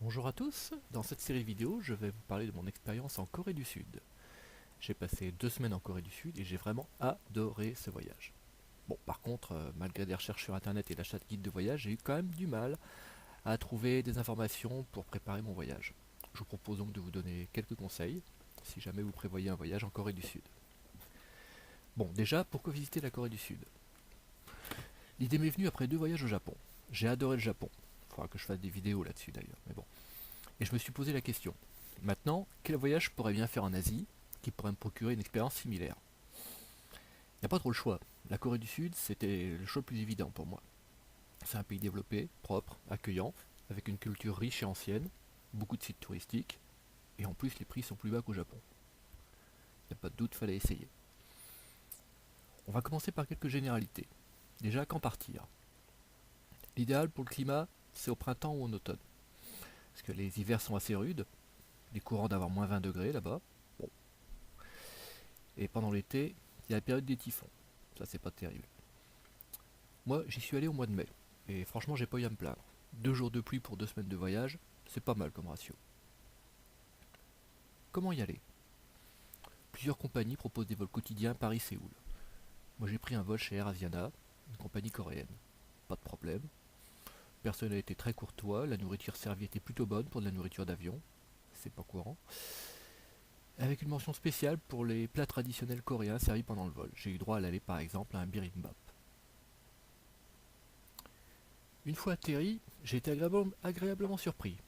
Bonjour à tous, dans cette série vidéo je vais vous parler de mon expérience en Corée du Sud. J'ai passé 2 semaines en Corée du Sud et j'ai vraiment adoré ce voyage. Bon, par contre, malgré des recherches sur internet et l'achat de guides de voyage, j'ai eu quand même du mal à trouver des informations pour préparer mon voyage. Je vous propose donc de vous donner quelques conseils si jamais vous prévoyez un voyage en Corée du Sud. Bon, déjà, pourquoi visiter la Corée du Sud? L'idée m'est venue après 2 voyages au Japon. J'ai adoré le Japon. Il faudra que je fasse des vidéos là-dessus d'ailleurs, mais bon. Et je me suis posé la question. Maintenant, quel voyage je pourrais bien faire en Asie qui pourrait me procurer une expérience similaire? Il n'y a pas trop le choix. La Corée du Sud, c'était le choix le plus évident pour moi. C'est un pays développé, propre, accueillant, avec une culture riche et ancienne, beaucoup de sites touristiques, et en plus les prix sont plus bas qu'au Japon. Il n'y a pas de doute, fallait essayer. On va commencer par quelques généralités. Déjà, quand partir? L'idéal pour le climat, c'est au printemps ou en automne. Parce que les hivers sont assez rudes, les courants d'avoir moins 20 degrés là-bas. Bon. Et pendant l'été, il y a la période des typhons. Ça, c'est pas terrible. Moi, j'y suis allé au mois de mai. Et franchement, j'ai pas eu à me plaindre. 2 jours de pluie pour 2 semaines de voyage, c'est pas mal comme ratio. Comment y aller? Plusieurs compagnies proposent des vols quotidiens Paris-Séoul. Moi, j'ai pris un vol chez Air Asiana, une compagnie coréenne. Pas de problème. Personne n'a été très courtois, la nourriture servie était plutôt bonne pour de la nourriture d'avion. C'est pas courant. Avec une mention spéciale pour les plats traditionnels coréens servis pendant le vol. J'ai eu droit à l'aller par exemple à un bibimbap. Une fois atterri, j'ai été agréablement surpris.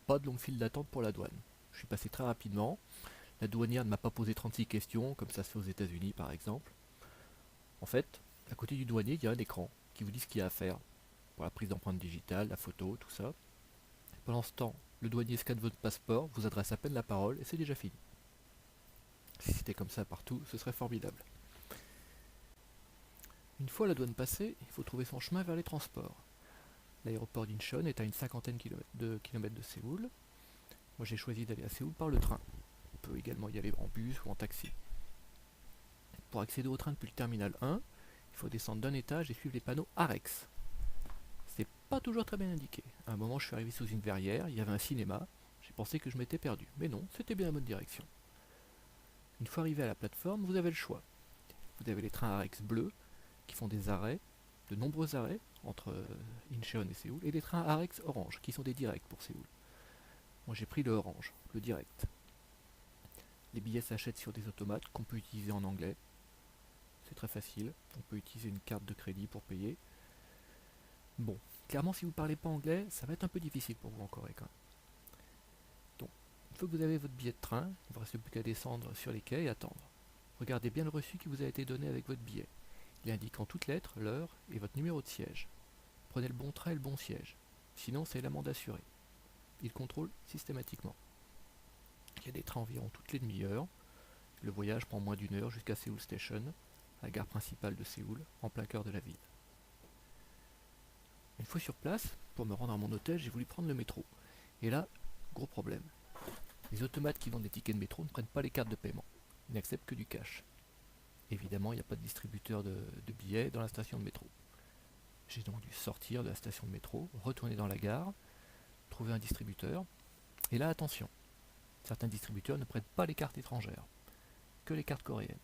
Pas de longue file d'attente pour la douane. Je suis passé très rapidement. La douanière ne m'a pas posé 36 questions, comme ça se fait aux États-Unis par exemple. En fait, à côté du douanier, il y a un écran qui vous dit ce qu'il y a à faire pour la prise d'empreinte digitale, la photo, tout ça. Pendant ce temps, le douanier scanne votre passeport, vous adresse à peine la parole et c'est déjà fini. Si c'était comme ça partout, ce serait formidable. Une fois la douane passée, il faut trouver son chemin vers les transports. L'aéroport d'Incheon est à une cinquantaine de kilomètres de Séoul. Moi j'ai choisi d'aller à Séoul par le train. On peut également y aller en bus ou en taxi. Pour accéder au train depuis le terminal 1, il faut descendre d'un étage et suivre les panneaux AREX. C'est pas toujours très bien indiqué. À un moment je suis arrivé sous une verrière, il y avait un cinéma, j'ai pensé que je m'étais perdu. Mais non, c'était bien la bonne direction. Une fois arrivé à la plateforme, vous avez le choix. Vous avez les trains AREX bleus qui font des arrêts, de nombreux arrêts entre Incheon et Séoul, et des trains AREX orange qui sont des directs pour Séoul. Moi j'ai pris le orange, le direct. Les billets s'achètent sur des automates qu'on peut utiliser en anglais. C'est très facile, on peut utiliser une carte de crédit pour payer. Bon, clairement si vous ne parlez pas anglais, ça va être un peu difficile pour vous en Corée quand même. Donc, une fois que vous avez votre billet de train, il ne vous reste plus qu'à descendre sur les quais et attendre. Regardez bien le reçu qui vous a été donné avec votre billet. Il indique en toutes lettres l'heure et votre numéro de siège. Prenez le bon train et le bon siège. Sinon, c'est l'amende assurée. Il contrôle systématiquement. Il y a des trains environ toutes les demi-heures. Le voyage prend moins d'1 heure jusqu'à Seoul Station, la gare principale de Séoul, en plein cœur de la ville. Une fois sur place, pour me rendre à mon hôtel, j'ai voulu prendre le métro. Et là, gros problème. Les automates qui vendent des tickets de métro ne prennent pas les cartes de paiement. Ils n'acceptent que du cash. Évidemment, il n'y a pas de distributeur de billets dans la station de métro. J'ai donc dû sortir de la station de métro, retourner dans la gare, trouver un distributeur. Et là, attention, certains distributeurs ne prêtent pas les cartes étrangères, que les cartes coréennes.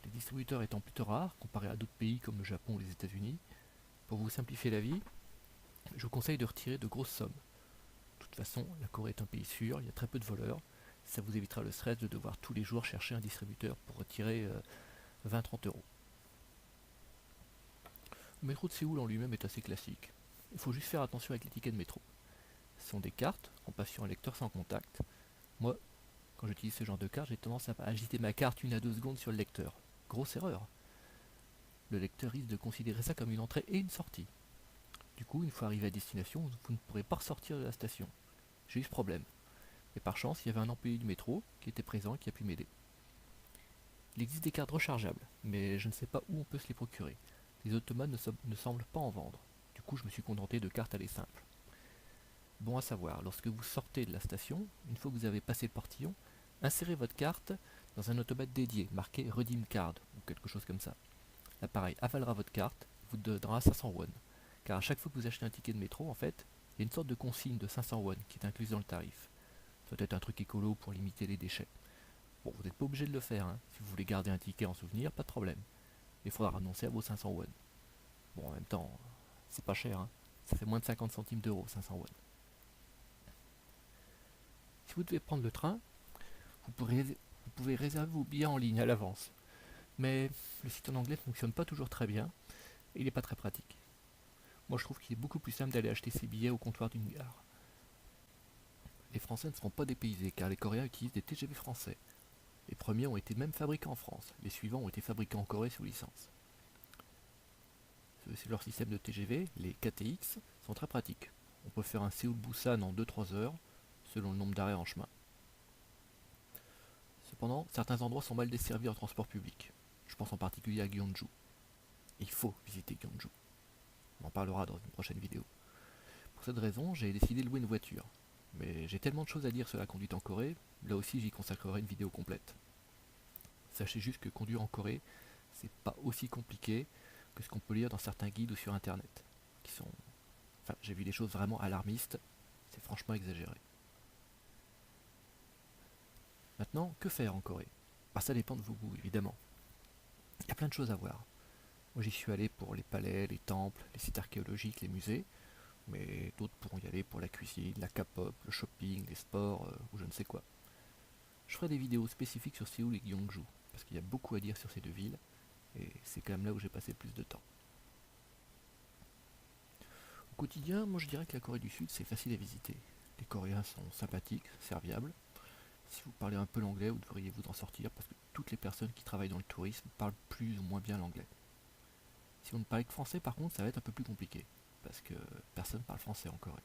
Les distributeurs étant plutôt rares, comparés à d'autres pays comme le Japon ou les États-Unis, pour vous simplifier la vie, je vous conseille de retirer de grosses sommes. De toute façon, la Corée est un pays sûr, il y a très peu de voleurs. Ça vous évitera le stress de devoir tous les jours chercher un distributeur pour retirer 20-30 euros. Le métro de Séoul en lui-même est assez classique. Il faut juste faire attention avec les tickets de métro. Ce sont des cartes en passe sur un lecteur sans contact. Moi, quand j'utilise ce genre de carte, j'ai tendance à agiter ma carte 1 à 2 secondes sur le lecteur. Grosse erreur. Le lecteur risque de considérer ça comme une entrée et une sortie. Du coup, une fois arrivé à destination, vous ne pourrez pas ressortir de la station. J'ai eu ce problème. Mais par chance, il y avait un employé du métro qui était présent et qui a pu m'aider. Il existe des cartes rechargeables, mais je ne sais pas où on peut se les procurer. Les automates ne semblent pas en vendre. Du coup, je me suis contenté de cartes aller simples. Bon à savoir, lorsque vous sortez de la station, une fois que vous avez passé le portillon, insérez votre carte dans un automate dédié, marqué Redeem Card, ou quelque chose comme ça. L'appareil avalera votre carte, vous donnera 500 won. Car à chaque fois que vous achetez un ticket de métro, en fait, il y a une sorte de consigne de 500 won qui est incluse dans le tarif. Ça doit être un truc écolo pour limiter les déchets. Bon, vous n'êtes pas obligé de le faire, hein. Si vous voulez garder un ticket en souvenir, pas de problème. Mais il faudra renoncer à vos 500 won. Bon, en même temps, c'est pas cher, hein. Ça fait moins de 50 centimes d'euros, 500 won. Si vous devez prendre le train, vous pouvez réserver vos billets en ligne à l'avance. Mais le site en anglais ne fonctionne pas toujours très bien et il n'est pas très pratique. Moi je trouve qu'il est beaucoup plus simple d'aller acheter ses billets au comptoir d'une gare. Les Français ne seront pas dépaysés car les Coréens utilisent des TGV français. Les premiers ont été même fabriqués en France, les suivants ont été fabriqués en Corée sous licence. C'est leur système de TGV, les KTX, sont très pratiques. On peut faire un Séoul-Busan en 2-3 heures, selon le nombre d'arrêts en chemin. Cependant, certains endroits sont mal desservis en transport public. Je pense en particulier à Gyeongju. Il faut visiter Gyeongju. On en parlera dans une prochaine vidéo. Pour cette raison, j'ai décidé de louer une voiture. Mais j'ai tellement de choses à dire sur la conduite en Corée, là aussi j'y consacrerai une vidéo complète. Sachez juste que conduire en Corée, c'est pas aussi compliqué que ce qu'on peut lire dans certains guides ou sur internet. Enfin, j'ai vu des choses vraiment alarmistes, c'est franchement exagéré. Maintenant, que faire en Corée? Ça dépend de vos goûts, évidemment. Il y a plein de choses à voir. Moi j'y suis allé pour les palais, les temples, les sites archéologiques, les musées, mais d'autres pourront y aller pour la cuisine, la K-pop, le shopping, les sports, ou je ne sais quoi. Je ferai des vidéos spécifiques sur Séoul et Gyeongju, parce qu'il y a beaucoup à dire sur ces deux villes, et c'est quand même là où j'ai passé le plus de temps. Au quotidien, moi je dirais que la Corée du Sud c'est facile à visiter. Les Coréens sont sympathiques, serviables. Si vous parlez un peu l'anglais, vous devriez vous en sortir, parce que toutes les personnes qui travaillent dans le tourisme parlent plus ou moins bien l'anglais. Si vous ne parlez que français, par contre, ça va être un peu plus compliqué, parce que personne ne parle français en Corée.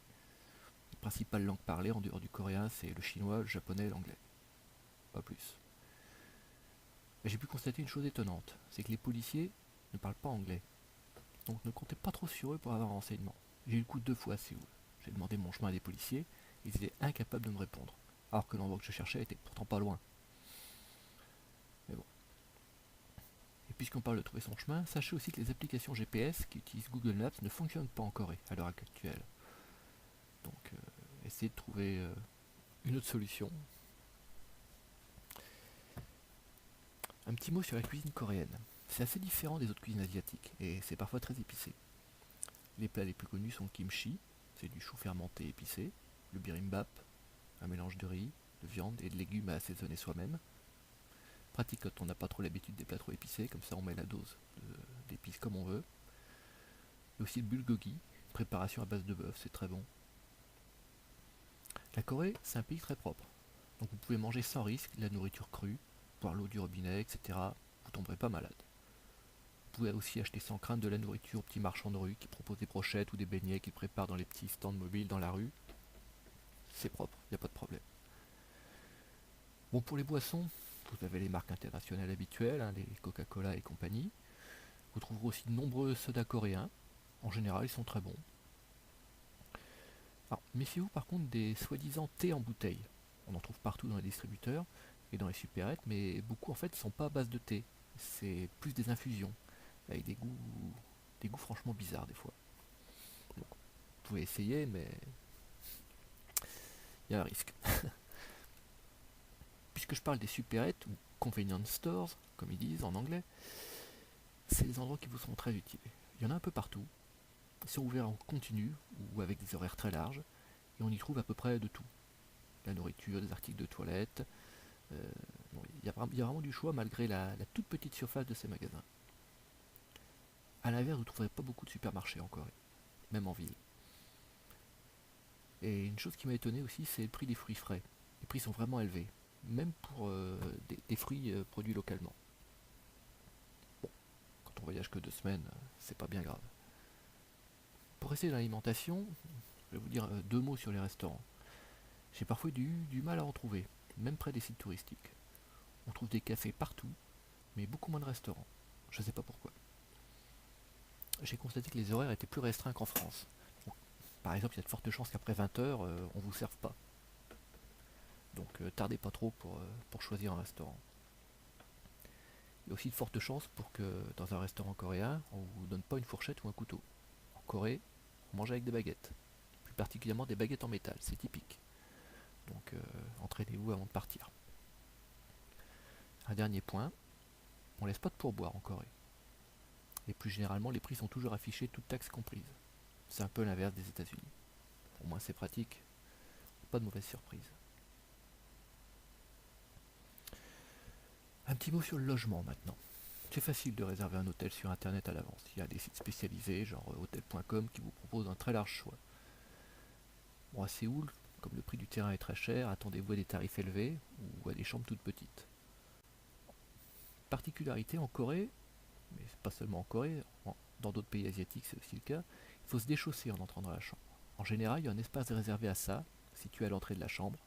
Les principales langues parlées en dehors du coréen, c'est le chinois, le japonais et l'anglais. Pas plus. Mais j'ai pu constater une chose étonnante, c'est que les policiers ne parlent pas anglais. Donc ne comptez pas trop sur eux pour avoir un renseignement. J'ai eu le coup 2 fois à Séoul. J'ai demandé mon chemin à des policiers, ils étaient incapables de me répondre, alors que l'endroit que je cherchais était pourtant pas loin. Mais bon. Et puisqu'on parle de trouver son chemin, sachez aussi que les applications GPS qui utilisent Google Maps ne fonctionnent pas en Corée à l'heure actuelle. Donc essayez de trouver une autre solution. Un petit mot sur la cuisine coréenne. C'est assez différent des autres cuisines asiatiques et c'est parfois très épicé. Les plats les plus connus sont le kimchi, c'est du chou fermenté épicé, le bibimbap, un mélange de riz, de viande et de légumes à assaisonner soi-même. Pratique quand on n'a pas trop l'habitude des plats trop épicés, comme ça on met la dose d'épices comme on veut. Et aussi le bulgogi, préparation à base de bœuf, c'est très bon. La Corée, c'est un pays très propre, donc vous pouvez manger sans risque de la nourriture crue, boire l'eau du robinet, etc. Vous tomberez pas malade. Vous pouvez aussi acheter sans crainte de la nourriture aux petits marchands de rue qui proposent des brochettes ou des beignets qu'ils préparent dans les petits stands mobiles dans la rue. C'est propre, il n'y a pas de problème. Bon, pour les boissons, vous avez les marques internationales habituelles, hein, les Coca-Cola et compagnie. Vous trouverez aussi de nombreux sodas coréens. En général, ils sont très bons. Alors, méfiez-vous par contre des soi-disant thés en bouteille. On en trouve partout dans les distributeurs et dans les supérettes, mais beaucoup en fait ne sont pas à base de thé. C'est plus des infusions, avec des goûts franchement bizarres des fois. Donc, vous pouvez essayer, mais il y a un risque. Puisque je parle des supérettes, ou convenience stores, comme ils disent en anglais, c'est des endroits qui vous seront très utiles. Il y en a un peu partout. Ils sont ouverts en continu ou avec des horaires très larges, et on y trouve à peu près de tout. La nourriture, des articles de toilette. Bon, il y a vraiment du choix malgré la toute petite surface de ces magasins. A l'inverse, vous ne trouverez pas beaucoup de supermarchés en Corée, même en ville. Et une chose qui m'a étonné aussi, c'est le prix des fruits frais. Les prix sont vraiment élevés, même pour des fruits produits localement. Bon, quand on voyage que 2 semaines, c'est pas bien grave. Pour rester dans l'alimentation, je vais vous dire 2 mots sur les restaurants. J'ai parfois du mal à en trouver, même près des sites touristiques. On trouve des cafés partout, mais beaucoup moins de restaurants. Je ne sais pas pourquoi. J'ai constaté que les horaires étaient plus restreints qu'en France. Donc, par exemple, il y a de fortes chances qu'après 20 h, on ne vous serve pas. Donc tardez pas trop pour choisir un restaurant. Il y a aussi de fortes chances pour que dans un restaurant coréen, on ne vous donne pas une fourchette ou un couteau. En Corée, on mange avec des baguettes. particulièrement des baguettes en métal, c'est typique. Donc entraînez-vous avant de partir. Un dernier point, on laisse pas de pourboire en Corée. Et plus généralement, les prix sont toujours affichés, toutes taxes comprises. C'est un peu l'inverse des États-Unis. Au moins c'est pratique, pas de mauvaise surprise. Un petit mot sur le logement maintenant. C'est facile de réserver un hôtel sur internet à l'avance. Il y a des sites spécialisés, genre hotel.com, qui vous proposent un très large choix. Bon, à Séoul, comme le prix du terrain est très cher, attendez-vous à des tarifs élevés ou à des chambres toutes petites. Particularité en Corée, mais pas seulement en Corée, dans d'autres pays asiatiques c'est aussi le cas, il faut se déchausser en entrant dans la chambre. En général, il y a un espace réservé à ça, situé à l'entrée de la chambre,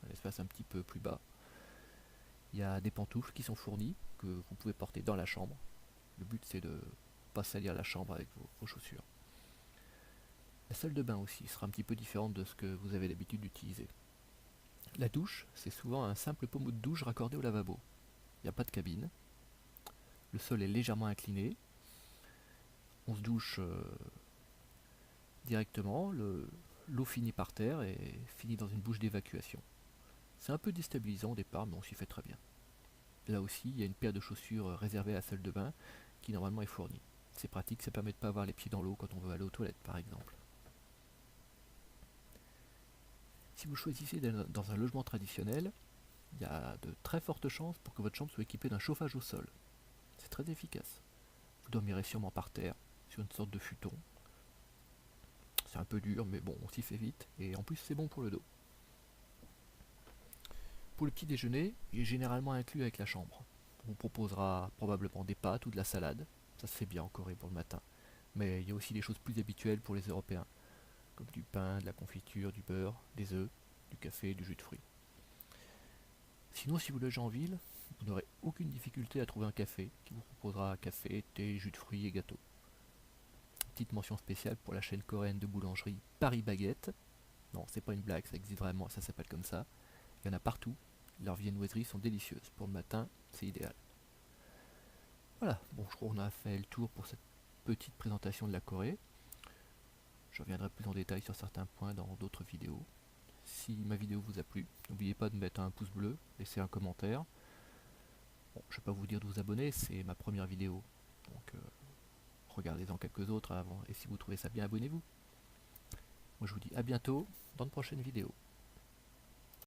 un espace un petit peu plus bas. Il y a des pantoufles qui sont fournies, que vous pouvez porter dans la chambre. Le but c'est de ne pas salir la chambre avec vos chaussures. La salle de bain aussi sera un petit peu différente de ce que vous avez l'habitude d'utiliser. La douche, c'est souvent un simple pommeau de douche raccordé au lavabo. Il n'y a pas de cabine. Le sol est légèrement incliné. On se douche directement. L'eau finit par terre et finit dans une bouche d'évacuation. C'est un peu déstabilisant au départ, mais on s'y fait très bien. Là aussi, il y a une paire de chaussures réservée à la salle de bain qui normalement est fournie. C'est pratique, ça permet de ne pas avoir les pieds dans l'eau quand on veut aller aux toilettes par exemple. Si vous choisissez dans un logement traditionnel, il y a de très fortes chances pour que votre chambre soit équipée d'un chauffage au sol. C'est très efficace. Vous dormirez sûrement par terre, sur une sorte de futon. C'est un peu dur, mais bon, on s'y fait vite, et en plus c'est bon pour le dos. Pour le petit déjeuner, il est généralement inclus avec la chambre. On vous proposera probablement des pâtes ou de la salade, ça se fait bien en Corée pour le matin. Mais il y a aussi des choses plus habituelles pour les Européens, comme du pain, de la confiture, du beurre, des œufs, du café et du jus de fruits. Sinon, si vous logez en ville, vous n'aurez aucune difficulté à trouver un café qui vous proposera café, thé, jus de fruits et gâteaux. Petite mention spéciale pour la chaîne coréenne de boulangerie Paris Baguette. Non, c'est pas une blague, ça existe vraiment, ça s'appelle comme ça. Il y en a partout. Leurs viennoiseries sont délicieuses. Pour le matin, c'est idéal. Voilà, bon, je crois qu'on a fait le tour pour cette petite présentation de la Corée. Je reviendrai plus en détail sur certains points dans d'autres vidéos. Si ma vidéo vous a plu, n'oubliez pas de mettre un pouce bleu, laisser un commentaire. Bon, je ne vais pas vous dire de vous abonner, c'est ma première vidéo. Donc regardez-en quelques autres avant, et si vous trouvez ça bien, abonnez-vous. Moi je vous dis à bientôt dans de prochaines vidéos.